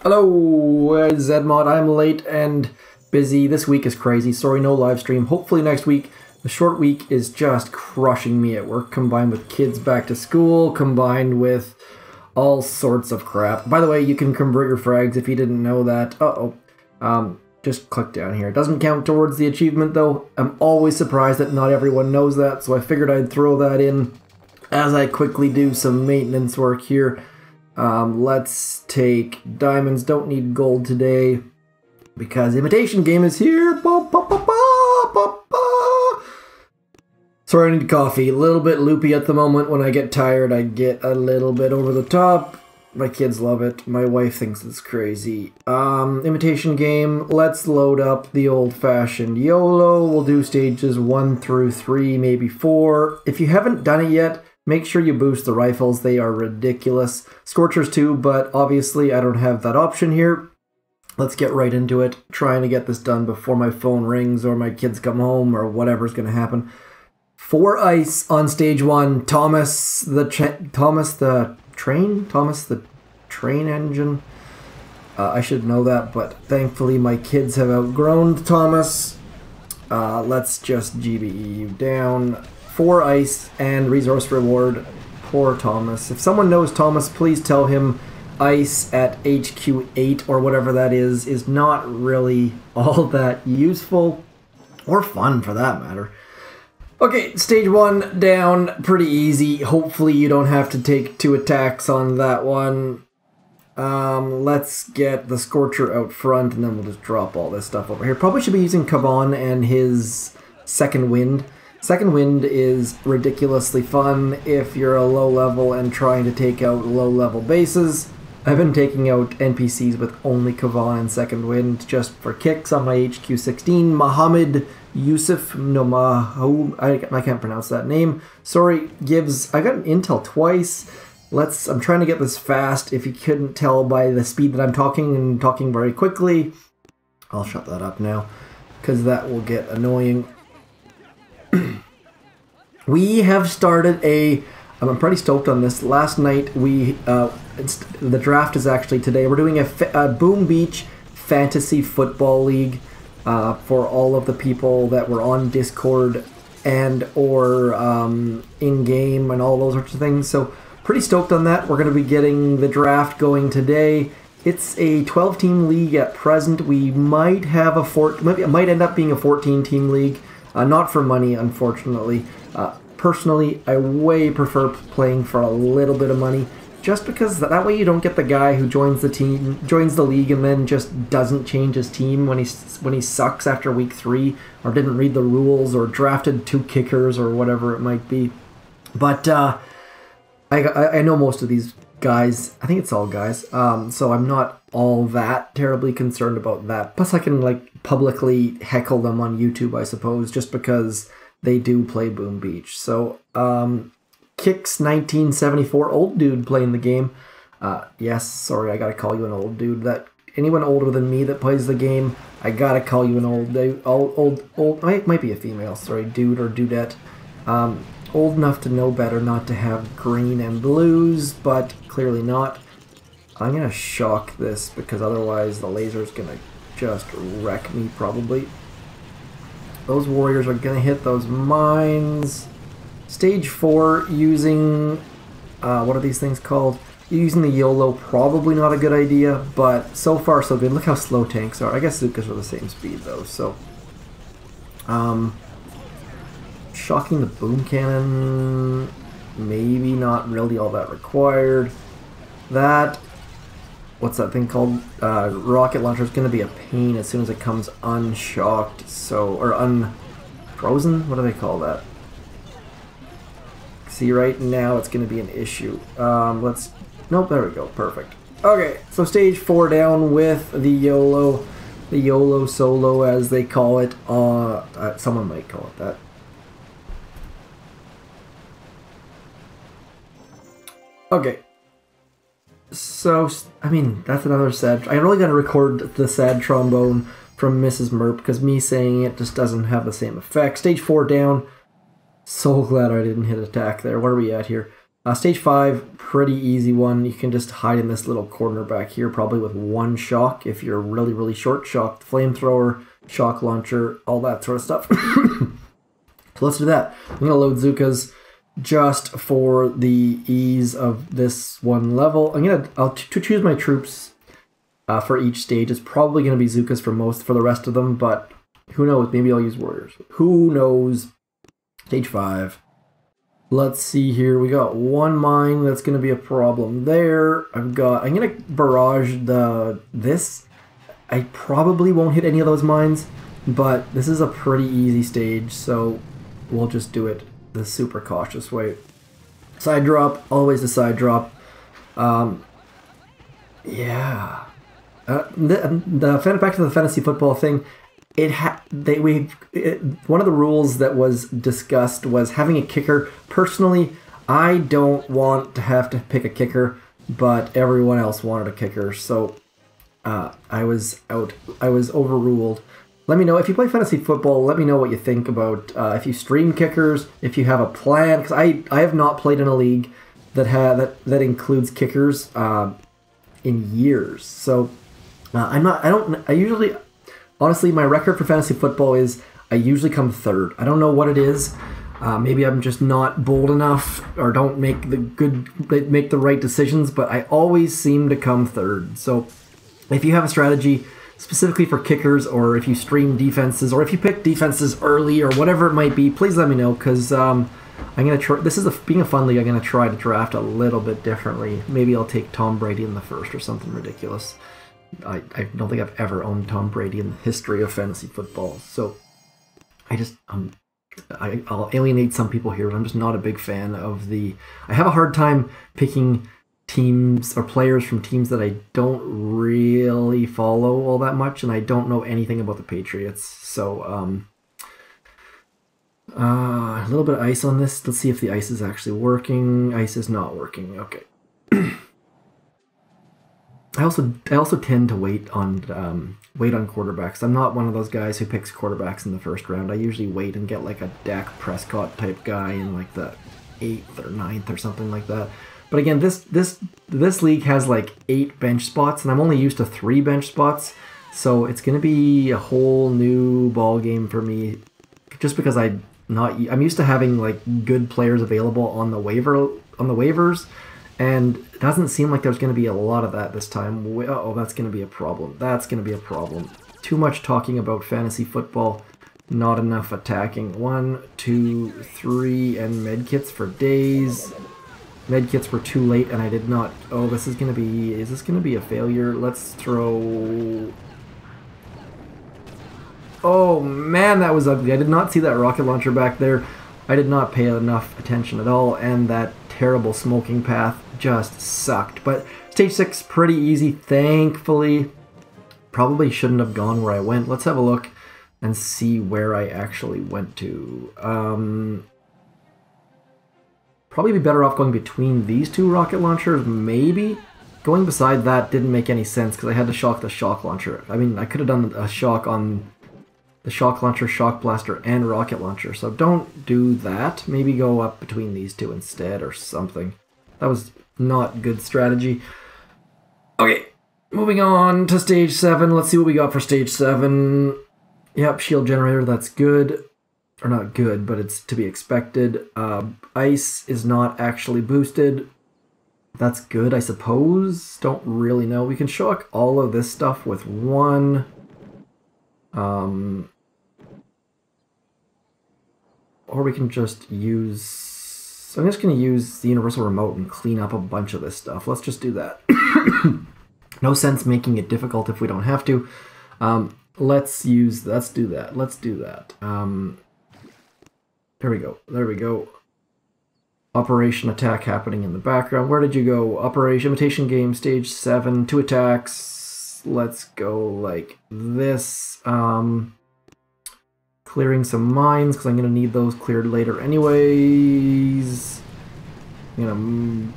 Hello, Zedmod. I'm late and busy. This week is crazy. Sorry, no live stream. Hopefully next week. The short week is just crushing me at work, combined with kids back to school, combined with all sorts of crap. By the way, you can convert your frags if you didn't know that. Just click down here. It doesn't count towards the achievement, though. I'm always surprised that not everyone knows that, so I figured I'd throw that in as I quickly do some maintenance work here. Let's take diamonds. Don't need gold today because Imitation Game is here. Sorry, I need coffee. A little bit loopy at the moment. When I get tired, I get a little bit over the top. My kids love it. My wife thinks it's crazy. Imitation Game. Let's load up the old-fashioned YOLO. We'll do stages 1 through 3, maybe 4. If you haven't done it yet, make sure you boost the rifles. They are ridiculous. Scorchers too, but obviously I don't have that option here. Let's get right into it. Trying to get this done before my phone rings or my kids come home or whatever's going to happen. 4 ice on stage 1. Thomas the train engine. I should know that, but thankfully my kids have outgrown Thomas. Let's just GBE you down. 4 ice and resource reward. Poor Thomas. If someone knows Thomas, please tell him ice at HQ8 or whatever that is not really all that useful or fun for that matter. Okay, stage 1 down, pretty easy. Hopefully you don't have to take 2 attacks on that one. Let's get the Scorcher out front and then we'll just drop all this stuff over here. Probably should be using Kavan and his Second Wind. Second Wind is ridiculously fun if you're a low level and trying to take out low level bases. I've been taking out NPCs with only Kavan and Second Wind just for kicks on my HQ16. Mohammed Yusuf, I can't pronounce that name. Sorry, gives, I got an intel twice. I'm trying to get this fast. If you couldn't tell by the speed that I'm talking and talking very quickly, I'll shut that up now because that will get annoying. We have started I'm pretty stoked on this. Last night the draft is actually today. We're doing a Boom Beach Fantasy Football League for all of the people that were on Discord and or in-game and all those sorts of things. So pretty stoked on that. We're going to be getting the draft going today. It's a 12-team league at present. We might have it might end up being a 14-team league. Not for money, unfortunately. Personally, I way prefer playing for a little bit of money, just because that way you don't get the guy who joins the league and then just doesn't change his team when he sucks after week 3 or didn't read the rules or drafted 2 kickers or whatever it might be. But I know most of these guys. I think it's all guys. So I'm not all that terribly concerned about that. Plus I can like publicly heckle them on YouTube, I suppose, just because they do play Boom Beach. So, Kicks 1974, old dude playing the game. Yes, sorry, I gotta call you an old dude. That anyone older than me that plays the game, I gotta call you an old dude. Old. Might be a female. Sorry, dude or dudette. Old enough to know better not to have green and blues, but clearly not. I'm gonna shock this because otherwise the laser's gonna just wreck me probably. Those warriors are going to hit those mines. Stage 4 using, what are these things called? Using the YOLO, probably not a good idea, but so far so good. Look how slow tanks are. I guess Zookas are the same speed though, so. Shocking the boom cannon, maybe not really all that required. That, what's that thing called? Rocket launcher is going to be a pain as soon as it comes unshocked, or unfrozen? What do they call that? See, right now it's going to be an issue. Nope, there we go, perfect. Okay, so stage 4 down with the YOLO solo as they call it. Someone might call it that. Okay. So, I mean, that's another sad... I really gotta record the sad trombone from Mrs. Merp, because me saying it just doesn't have the same effect. Stage 4 down. So glad I didn't hit attack there. Where are we at here? Stage 5, pretty easy one. You can just hide in this little corner back here, probably with one shock if you're really, really short. Shock, flamethrower, shock launcher, all that sort of stuff. So let's do that. I'm going to load Zookas just for the ease of this one level. I'll choose my troops for each stage. It's probably going to be Zookas for the rest of them, but who knows? Maybe I'll use warriors. Who knows? Stage 5. Let's see here. We got one mine. That's going to be a problem there. I'm going to barrage this. I probably won't hit any of those mines, but this is a pretty easy stage, so we'll just do it the super cautious way. Side drop, always the side drop. Yeah. Back to the fantasy football thing. One of the rules that was discussed was having a kicker. Personally, I don't want to have to pick a kicker, but everyone else wanted a kicker, so I was overruled. Let me know if you play fantasy football. Let me know what you think about if you stream kickers, if you have a plan, because I have not played in a league that includes kickers in years. So honestly, my record for fantasy football is I usually come third. I don't know what it is. Maybe I'm just not bold enough or don't make the right decisions, but I always seem to come third. So if you have a strategy specifically for kickers, or if you stream defenses, or if you pick defenses early, or whatever it might be, please let me know, because I'm gonna try. This is being a fun league. I'm gonna try to draft a little bit differently. Maybe I'll take Tom Brady in the first or something ridiculous. I don't think I've ever owned Tom Brady in the history of fantasy football, so I'll alienate some people here, but I'm just not a big fan of I have a hard time picking teams or players from teams that I don't really follow all that much, and I don't know anything about the Patriots. So a little bit of ice on this. Let's see if the ice is actually working. Ice is not working. Okay. I also tend to wait on quarterbacks. I'm not one of those guys who picks quarterbacks in the first round. I usually wait and get like a Dak Prescott type guy in like the 8th or 9th or something like that. But again, this league has like 8 bench spots, and I'm only used to 3 bench spots, so it's going to be a whole new ball game for me. Just because I'm used to having like good players available on the waivers, and it doesn't seem like there's going to be a lot of that this time. That's going to be a problem. That's going to be a problem. Too much talking about fantasy football, not enough attacking. 1, 2, 3, and medkits for days. Medkits were too late, and I did not. Oh, is this going to be a failure? Let's throw. Oh man, that was ugly. I did not see that rocket launcher back there. I did not pay enough attention at all, and that terrible smoking path just sucked. But stage 6, pretty easy, thankfully. Probably shouldn't have gone where I went. Let's have a look and see where I actually went to. Probably be better off going between these 2 rocket launchers, maybe. Going beside that didn't make any sense because I had to shock the shock launcher. I mean, I could have done a shock on the shock launcher, shock blaster, and rocket launcher, so don't do that. Maybe go up between these 2 instead or something. That was not good strategy. Okay, moving on to stage 7. Let's see what we got for stage 7. Yep, shield generator, that's good. Or not good, but it's to be expected. Ice is not actually boosted. That's good, I suppose. Don't really know. We can shock all of this stuff with 1. Or we can just use... So I'm just going to use the universal remote and clean up a bunch of this stuff. Let's just do that. No sense making it difficult if we don't have to. Let's do that. There we go. There we go. Operation attack happening in the background. Where did you go? Operation Imitation Game, stage 7. 2 attacks. Let's go like this. Clearing some mines, because I'm going to need those cleared later anyways. Oh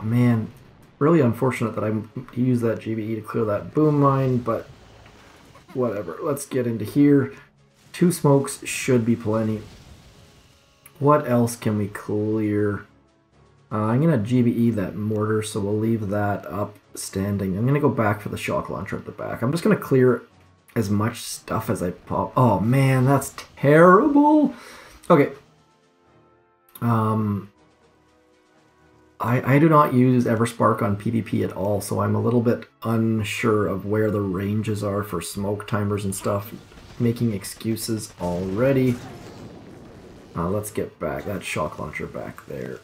man. Really unfortunate that I used that GBE to clear that boom mine, but whatever. Let's get into here. 2 smokes should be plenty. What else can we clear? I'm going to GBE that mortar, so we'll leave that up standing. I'm going to go back for the shock launcher at the back. I'm just going to clear as much stuff as I pop. Oh man, that's terrible. Okay. I do not use Everspark on PvP at all, so I'm a little bit unsure of where the ranges are for smoke timers and stuff. Making excuses already. Let's get back that shock launcher back there.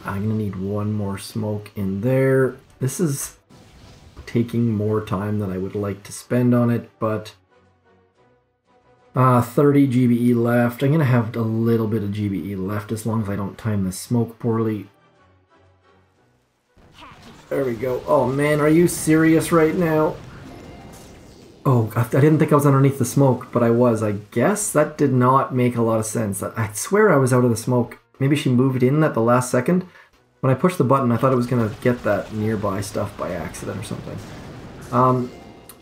I'm gonna need one more smoke in there. This is taking more time than I would like to spend on it, but 30 GBE left. I'm gonna have a little bit of GBE left as long as I don't time the smoke poorly. There we go. Oh man, are you serious right now? Oh, I didn't think I was underneath the smoke, but I was. I guess that did not make a lot of sense. I swear I was out of the smoke. Maybe she moved in at the last second. When I pushed the button, I thought it was going to get that nearby stuff by accident or something.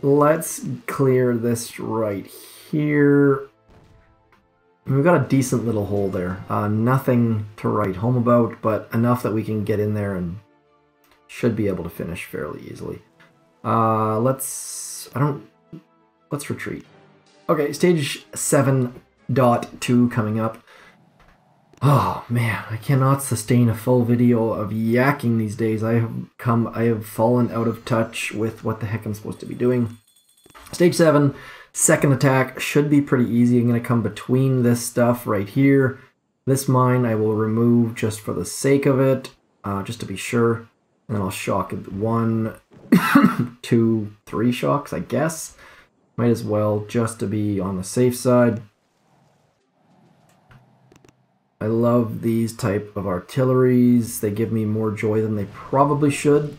Let's clear this right here. We've got a decent little hole there. Nothing to write home about, but enough that we can get in there and should be able to finish fairly easily. Let's retreat. Okay, stage 7.2 coming up. Oh man, I cannot sustain a full video of yakking these days. I have fallen out of touch with what the heck I'm supposed to be doing. Stage 7, second attack should be pretty easy. I'm going to come between this stuff right here. This mine I will remove just for the sake of it, just to be sure. And then I'll shock it 1, 2, 3 shocks, I guess. Might as well, just to be on the safe side. I love these type of artilleries. They give me more joy than they probably should.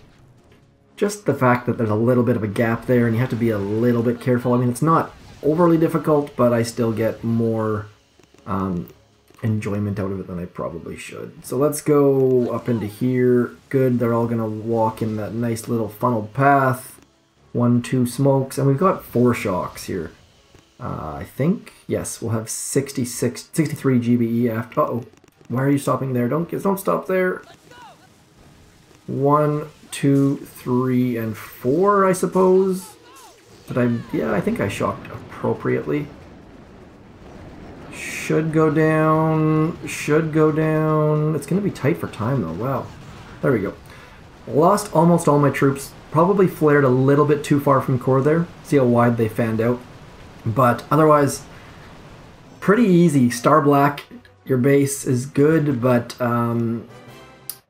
Just the fact that there's a little bit of a gap there and you have to be a little bit careful. I mean, it's not overly difficult, but I still get more enjoyment out of it than I probably should. So let's go up into here. Good, they're all going to walk in that nice little funneled path. 1, 2 smokes, and we've got 4 shocks here. I think, yes, we'll have 63 GBE after. Uh-oh, why are you stopping there? Don't stop there. 1, 2, 3, and 4, I suppose. But yeah, I think I shocked appropriately. Should go down, should go down. It's going to be tight for time though, wow. There we go. Lost almost all my troops. Probably flared a little bit too far from core there. See how wide they fanned out. But otherwise, pretty easy. Star Black, your base is good, but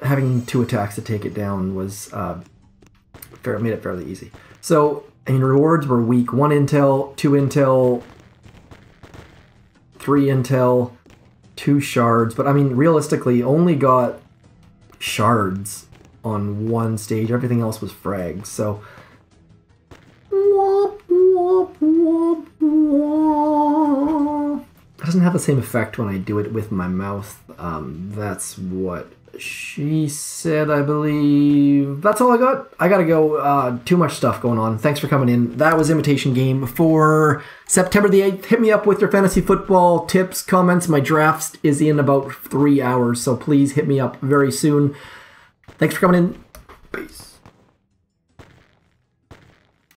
having 2 attacks to take it down was made it fairly easy. So, I mean, rewards were weak. 1 intel, 2 intel, 3 intel, 2 shards. But I mean, realistically, only got shards on 1 stage. Everything else was frags. So, it doesn't have the same effect when I do it with my mouth. That's what she said, I believe. That's all I got. I gotta go. Too much stuff going on. Thanks for coming in. That was Imitation Game for September the 8th. Hit me up with your fantasy football tips, comments. My draft is in about 3 hours, so please hit me up very soon. Thanks for coming in. Peace.